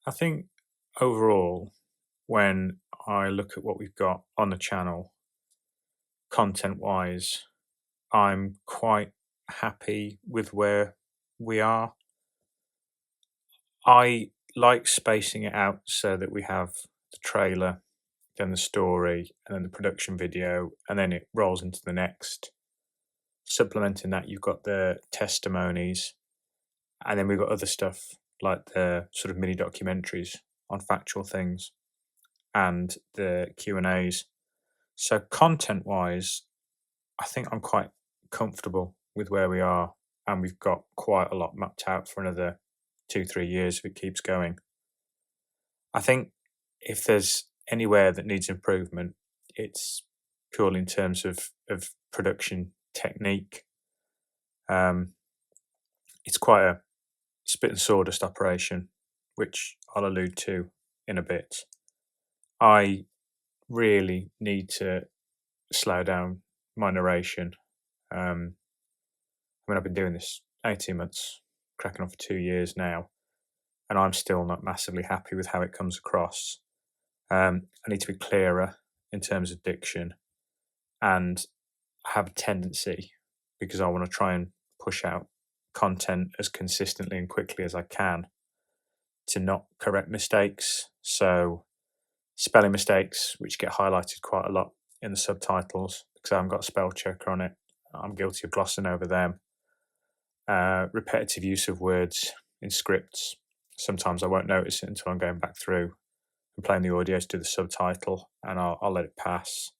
I think overall, when I look at what we've got on the channel, content wise, I'm quite happy with where we are. I like spacing it out so that we have the trailer, then the story, and then the production video, and then it rolls into the next. Supplementing that, you've got the testimonies, and then we've got other stuff like the sort of mini documentaries on factual things and the Q&As. So content wise, I think I'm quite comfortable with where we are, and we've got quite a lot mapped out for another 2-3 years if it keeps going. I think if there's anywhere that needs improvement, it's purely in terms of production technique. It's quite a spit and sawdust operation, which I'll allude to in a bit. I really need to slow down my narration. I've been doing this 18 months, cracking on for 2 years now, and I'm still not massively happy with how it comes across. I need to be clearer in terms of diction, and I have a tendency, because I want to try and push out content as consistently and quickly as I can, to not correct mistakes. So spelling mistakes, which get highlighted quite a lot in the subtitles because I haven't got a spell checker on it, I'm guilty of glossing over them. Repetitive use of words in scripts. Sometimes I won't notice it until I'm going back through and playing the audio to do the subtitle, and I'll let it pass.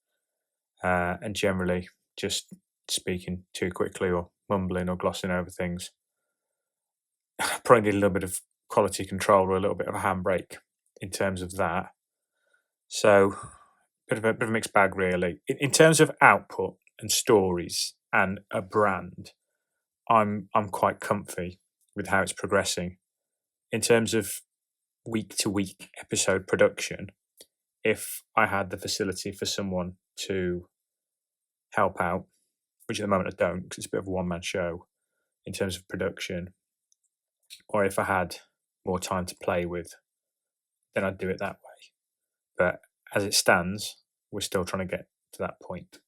And generally just speaking too quickly or mumbling or glossing over things. Probably need a little bit of quality control or a little bit of a handbrake in terms of that. So bit of a mixed bag really. In terms of output and stories and a brand, I'm quite comfy with how it's progressing. In terms of week to week episode production, if I had the facility for someone to help out, which at the moment I don't because it's a bit of a one-man show in terms of production, or if I had more time to play with, then I'd do it that way. But as it stands, we're still trying to get to that point.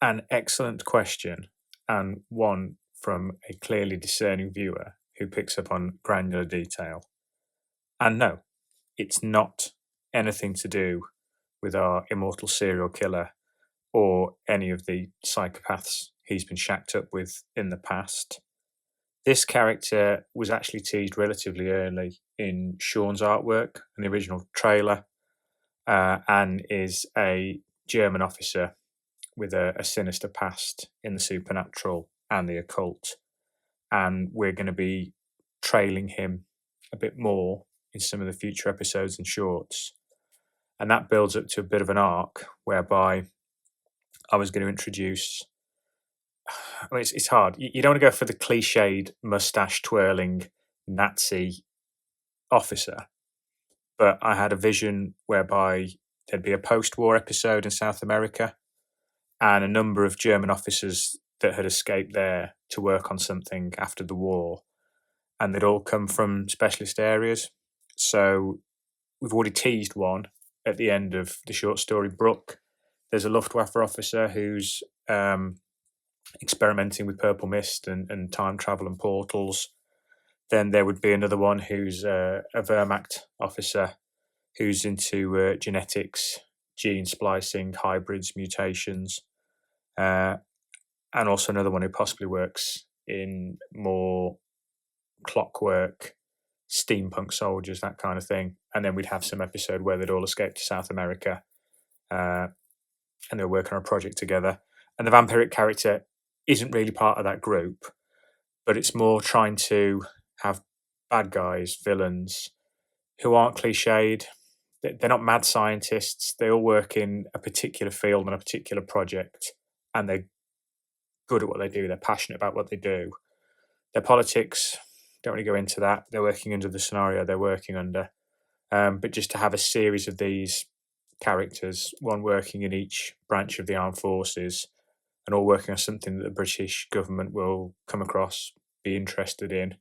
An excellent question, and one from a clearly discerning viewer who picks up on granular detail. And no, it's not anything to do with our immortal serial killer or any of the psychopaths he's been shacked up with in the past. This character was actually teased relatively early in Sean's artwork and the original trailer, and is a German officer with a sinister past in the supernatural and the occult. And we're going to be trailing him a bit more in some of the future episodes and shorts. And that builds up to a bit of an arc whereby I was going to introduce. I mean, it's hard. You don't want to go for the cliched mustache twirling Nazi officer, but I had a vision whereby there'd be a post-war episode in South America and a number of German officers that had escaped there to work on something after the war, and they'd all come from specialist areas. So we've already teased one at the end of the short story, Brooke. There's a Luftwaffe officer who's experimenting with purple mist and time travel and portals. Then there would be another one who's a Wehrmacht officer who's into genetics, gene splicing, hybrids, mutations, and also another one who possibly works in more clockwork, steampunk soldiers, that kind of thing. And then we'd have some episode where they'd all escaped to South America, and they were working on a project together. And the vampiric character isn't really part of that group, but it's more trying to have bad guys, villains, who aren't cliched. They're not mad scientists. They all work in a particular field and a particular project, and they're good at what they do. They're passionate about what they do. Their politics, don't really go into that. They're working under the scenario they're working under. But just to have a series of these characters, one working in each branch of the armed forces, and all working on something that the British government will come across, be interested in,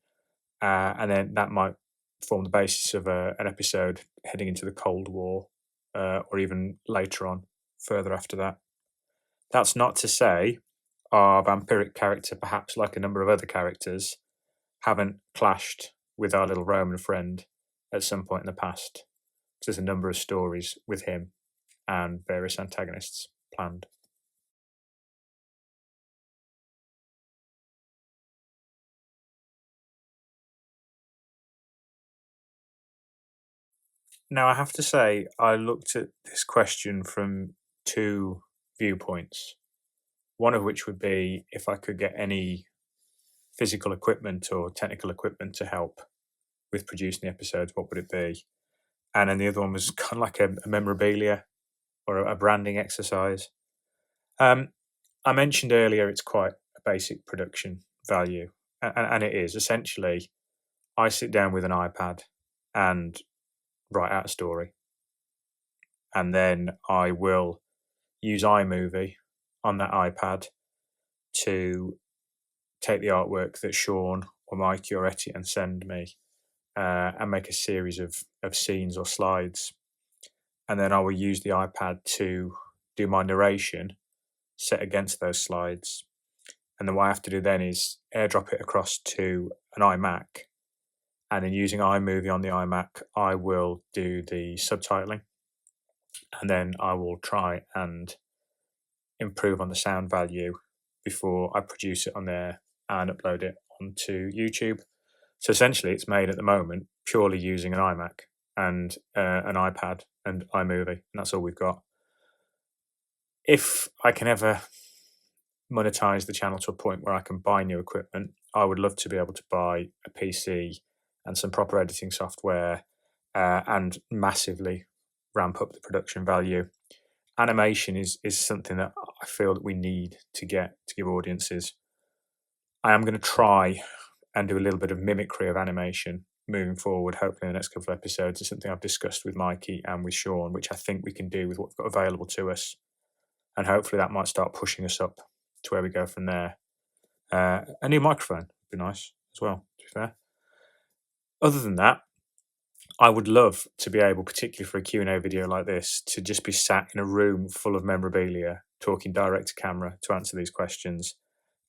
and then that might form the basis of an episode heading into the Cold War, or even later on, further after that. That's not to say our vampiric character, perhaps like a number of other characters, haven't clashed with our little Roman friend at some point in the past. There's a number of stories with him and various antagonists planned. Now, I have to say, I looked at this question from two viewpoints. One of which would be if I could get any physical equipment or technical equipment to help with producing the episodes, what would it be? And then the other one was kind of like a memorabilia or a branding exercise. I mentioned earlier it's quite a basic production value, and it is. Essentially, I sit down with an iPad and write out a story, and then I will use iMovie on that iPad to take the artwork that Sean or Mikey or Etty and send me, and make a series of scenes or slides. And then I will use the iPad to do my narration set against those slides. And then what I have to do then is airdrop it across to an iMac. And then using iMovie on the iMac, I will do the subtitling. And then I will try and improve on the sound value before I produce it on there and upload it onto YouTube. So essentially, it's made at the moment purely using an iMac and an iPad and iMovie, and that's all we've got. If I can ever monetize the channel to a point where I can buy new equipment, I would love to be able to buy a PC and some proper editing software, and massively ramp up the production value. Animation is something that I feel that we need to get to give audiences. I am going to try and do a little bit of mimicry of animation moving forward, hopefully in the next couple of episodes. It's something I've discussed with Mikey and with Sean, which I think we can do with what we've got available to us. And hopefully that might start pushing us up to where we go from there. A new microphone would be nice as well, to be fair. Other than that, I would love to be able, particularly for a Q&A video like this, to just be sat in a room full of memorabilia, talking direct to camera to answer these questions,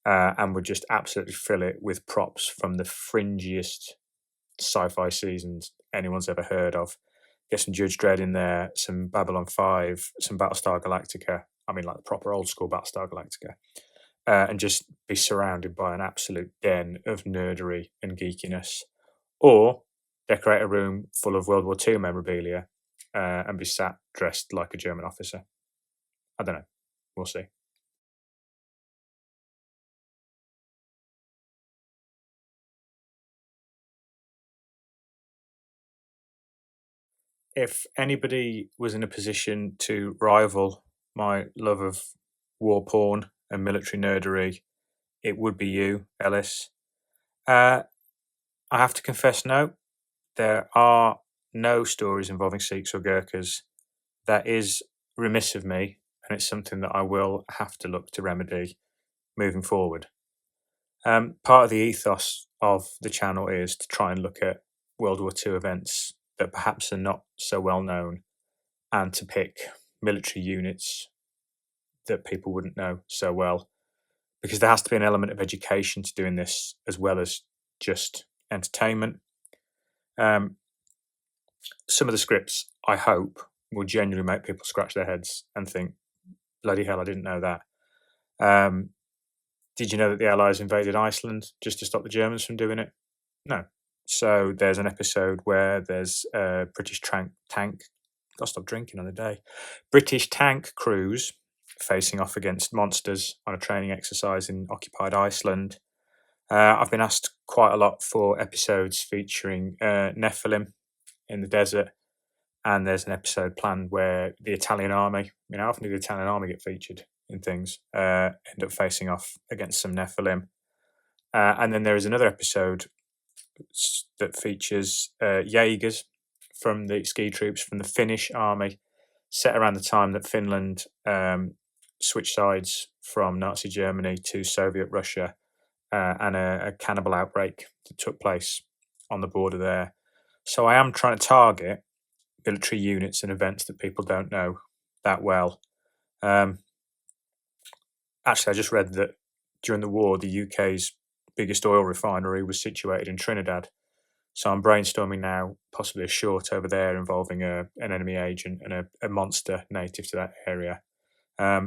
and would just absolutely fill it with props from the fringiest sci-fi seasons anyone's ever heard of. Get some Judge Dredd in there, some Babylon 5, some Battlestar Galactica. I mean, like the proper old school Battlestar Galactica. And just be surrounded by an absolute den of nerdery and geekiness. Or decorate a room full of World War II memorabilia, and be sat dressed like a German officer. I don't know. We'll see. If anybody was in a position to rival my love of war porn and military nerdery, it would be you, Ellis. I have to confess, no, there are no stories involving Sikhs or Gurkhas. That is remiss of me, and it's something that I will have to look to remedy moving forward. Part of the ethos of the channel is to try and look at World War II events that perhaps are not so well known, and to pick military units that people wouldn't know so well, because there has to be an element of education to doing this as well as just entertainment. Some of the scripts, I hope, will genuinely make people scratch their heads and think, bloody hell, I didn't know that. Did you know that the Allies invaded Iceland just to stop the Germans from doing it? No. So there's an episode where there's a British tank. I'll stop drinking on the day. British tank crews facing off against monsters on a training exercise in occupied Iceland. I've been asked quite a lot for episodes featuring Nephilim in the desert, and there's an episode planned where the Italian army, how often do the Italian army get featured in things, end up facing off against some Nephilim. And then there is another episode that features Jaegers from the ski troops from the Finnish army set around the time that Finland switched sides from Nazi Germany to Soviet Russia, and a cannibal outbreak that took place on the border there. So I am trying to target military units and events that people don't know that well. Um, Actually, I just read that during the war, the UK's biggest oil refinery was situated in Trinidad. So I'm brainstorming now, possibly a short over there involving an enemy agent and a monster native to that area. I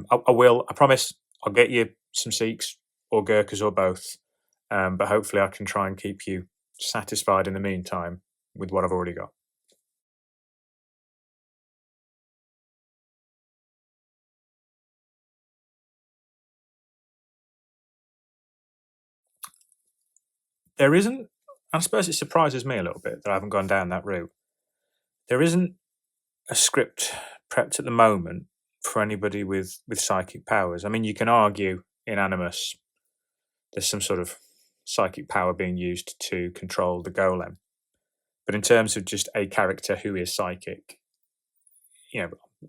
promise, I'll get you some Sikhs or Gurkhas or both, but hopefully I can try and keep you satisfied in the meantime with what I've already got. There isn't, I suppose it surprises me a little bit that I haven't gone down that route. There isn't a script prepped at the moment for anybody with psychic powers. I mean, you can argue in Animus there's some sort of psychic power being used to control the golem. But in terms of just a character who is psychic,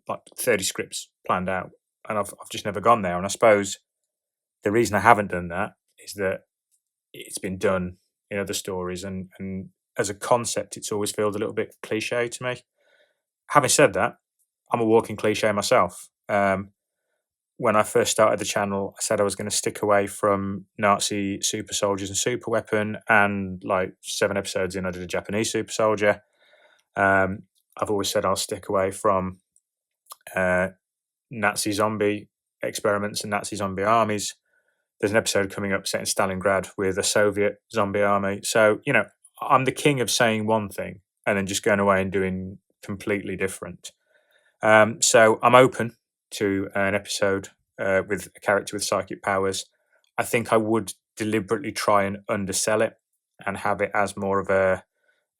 like 30 scripts planned out, and I've just never gone there. And I suppose the reason I haven't done that is that it's been done in other stories, and as a concept, it's always felt a little bit cliche to me. Having said that, I'm a walking cliche myself. When I first started the channel, I said I was going to stick away from Nazi super soldiers and super weapon, and like 7 episodes in, I did a Japanese super soldier. I've always said I'll stick away from Nazi zombie experiments and Nazi zombie armies. There's an episode coming up set in Stalingrad with a Soviet zombie army. So, I'm the king of saying one thing and then just going away and doing completely different. So I'm open to an episode with a character with psychic powers. I think I would deliberately try and undersell it and have it as more of a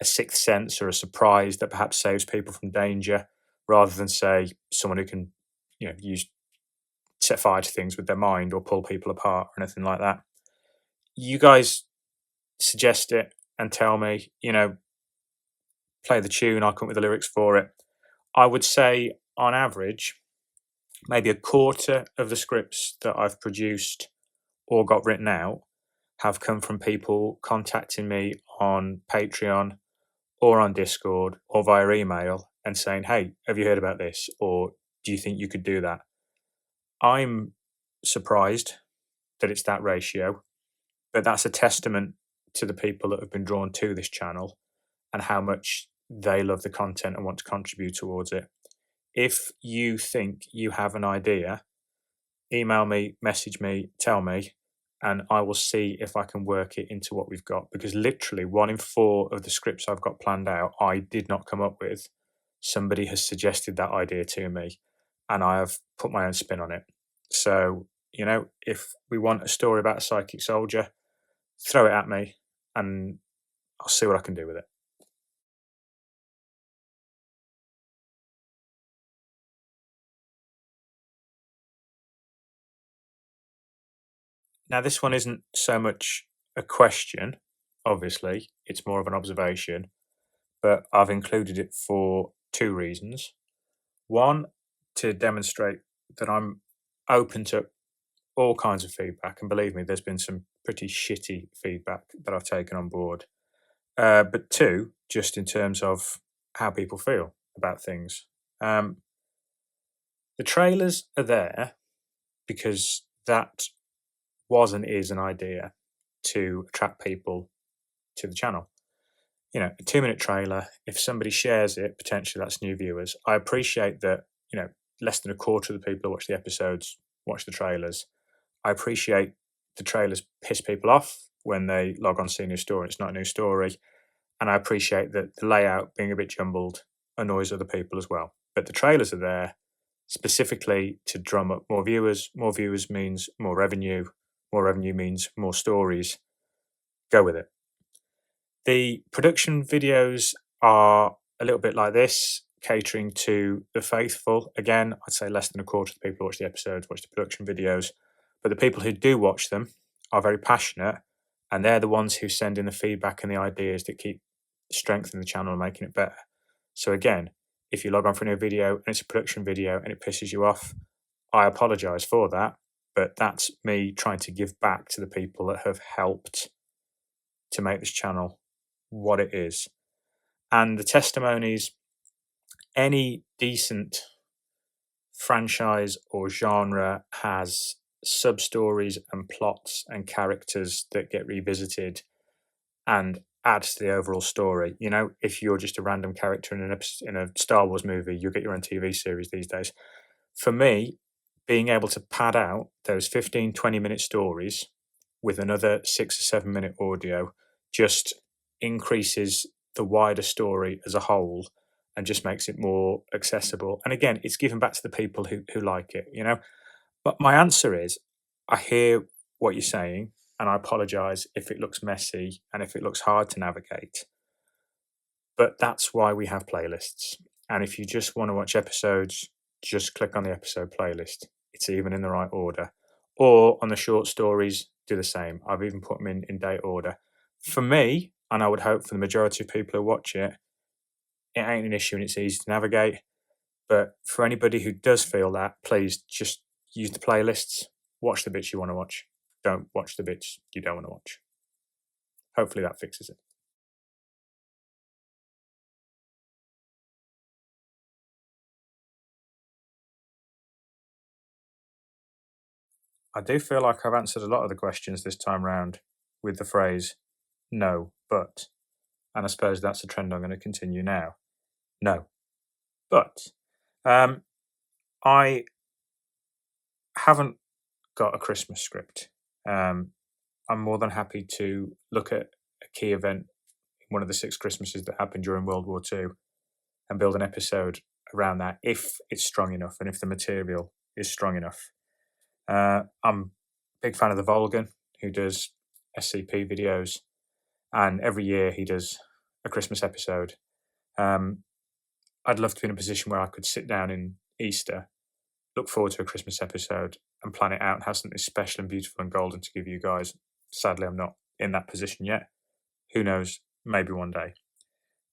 sixth sense or a surprise that perhaps saves people from danger, rather than say someone who can, use set fire to things with their mind or pull people apart or anything like that. You guys suggest it and tell me, play the tune, I'll come up with the lyrics for it. I would say on average, maybe a quarter of the scripts that I've produced or got written out have come from people contacting me on Patreon or on Discord or via email and saying, hey, have you heard about this? Or do you think you could do that? I'm surprised that it's that ratio, but that's a testament to the people that have been drawn to this channel and how much they love the content and want to contribute towards it. If you think you have an idea, email me, message me, tell me, and I will see if I can work it into what we've got. Because literally 1 in 4 of the scripts I've got planned out, I did not come up with. Somebody has suggested that idea to me, and I have put my own spin on it. So, if we want a story about a psychic soldier, throw it at me, and I'll see what I can do with it. Now, this one isn't so much a question, obviously, it's more of an observation, but I've included it for 2 reasons. One, to demonstrate that I'm open to all kinds of feedback, and believe me, there's been some pretty shitty feedback that I've taken on board. But 2, just in terms of how people feel about things. The trailers are there because that was and is an idea to attract people to the channel. A 2-minute trailer, if somebody shares it, potentially that's new viewers. I appreciate that, less than a quarter of the people who watch the episodes watch the trailers. I appreciate the trailers piss people off when they log on to see a new story. It's not a new story. And I appreciate that the layout being a bit jumbled annoys other people as well. But the trailers are there specifically to drum up more viewers. More viewers means more revenue. More revenue means more stories. Go with it. The production videos are a little bit like this, catering to the faithful. Again, I'd say less than a quarter of the people who watch the episodes watch the production videos. But the people who do watch them are very passionate, and they're the ones who send in the feedback and the ideas that keep strengthening the channel and making it better. So again, if you log on for a new video and it's a production video and it pisses you off, I apologize for that. But that's me trying to give back to the people that have helped to make this channel what it is. And the testimonies, any decent franchise or genre has sub stories and plots and characters that get revisited and adds to the overall story. You know, if you're just a random character in a Star Wars movie, you'll get your own TV series these days. For me, being able to pad out those 15, 20-minute stories with another 6 or 7 minute audio just increases the wider story as a whole and just makes it more accessible. And again, it's given back to the people who like it, you know. But my answer is, I hear what you're saying, and I apologize if it looks messy and if it looks hard to navigate. But that's why we have playlists. And if you just want to watch episodes, just click on the episode playlist. It's even in the right order. Or on the short stories, do the same. I've even put them in date order. For me, and I would hope for the majority of people who watch it, it ain't an issue and it's easy to navigate. But for anybody who does feel that, please just use the playlists. Watch the bits you want to watch. Don't watch the bits you don't want to watch. Hopefully that fixes it. I do feel like I've answered a lot of the questions this time round with the phrase, no, but. And I suppose that's a trend I'm going to continue now. No, but. I haven't got a Christmas script. I'm more than happy to look at a key event, one of the 6 Christmases that happened during World War II, and build an episode around that if it's strong enough and if the material is strong enough. I'm a big fan of the Volgan, who does SCP videos, and every year he does a Christmas episode. I'd love to be in a position where I could sit down in Easter, look forward to a Christmas episode, and plan it out and have something special and beautiful and golden to give you guys. Sadly, I'm not in that position yet. Who knows? Maybe one day.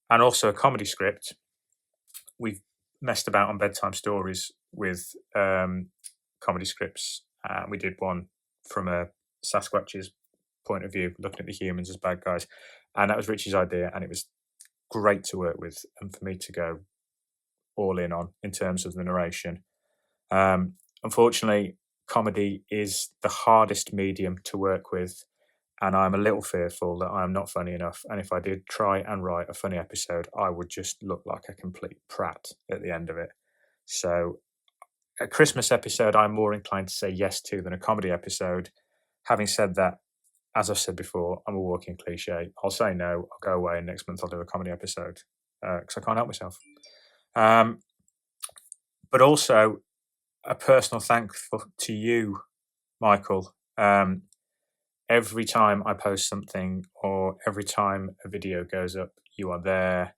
And also a comedy script. We've messed about on bedtime stories with comedy scripts. We did one from a Sasquatch's point of view, looking at the humans as bad guys. And that was Richie's idea, and it was great to work with and for me to go all in terms of the narration. Unfortunately, comedy is the hardest medium to work with, and I'm a little fearful that I'm not funny enough. And if I did try and write a funny episode, I would just look like a complete prat at the end of it. So a Christmas episode, I'm more inclined to say yes to than a comedy episode. Having said that, as I've said before, I'm a walking cliche. I'll say no, I'll go away, and next month I'll do a comedy episode because I can't help myself. But also, a personal thanks to you, Michael. Every time I post something or every time a video goes up, you are there.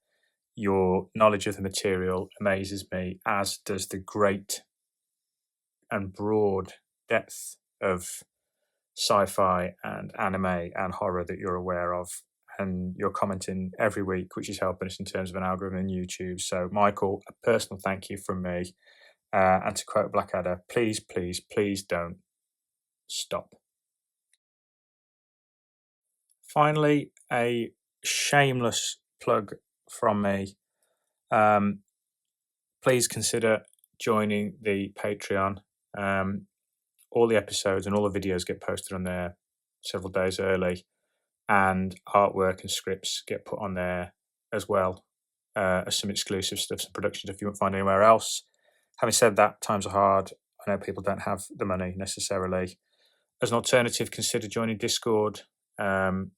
Your knowledge of the material amazes me, as does the great and broad depth of sci-fi and anime and horror that you're aware of. And you're commenting every week, which is helping us in terms of an algorithm on YouTube. So, Michael, a personal thank you from me. And to quote Blackadder, please, please, please don't stop. Finally, a shameless plug from me. Please consider joining the Patreon. All the episodes and all the videos get posted on there several days early, and artwork and scripts get put on there as well as some exclusive stuff, some productions if you won't find anywhere else. Having said that, times are hard. I know people don't have the money necessarily. As an alternative, consider joining Discord. We have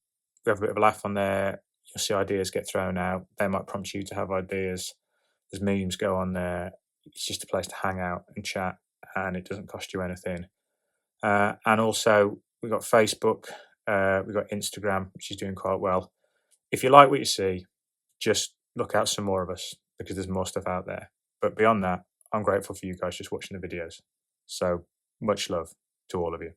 a bit of a laugh on there. You'll see ideas get thrown out. They might prompt you to have ideas. There's memes go on there. It's just a place to hang out and chat, and it doesn't cost you anything. And also, we've got Facebook. We've got Instagram, which is doing quite well. If you like what you see, just look out some more of us because there's more stuff out there. But beyond that, I'm grateful for you guys just watching the videos. So much love to all of you.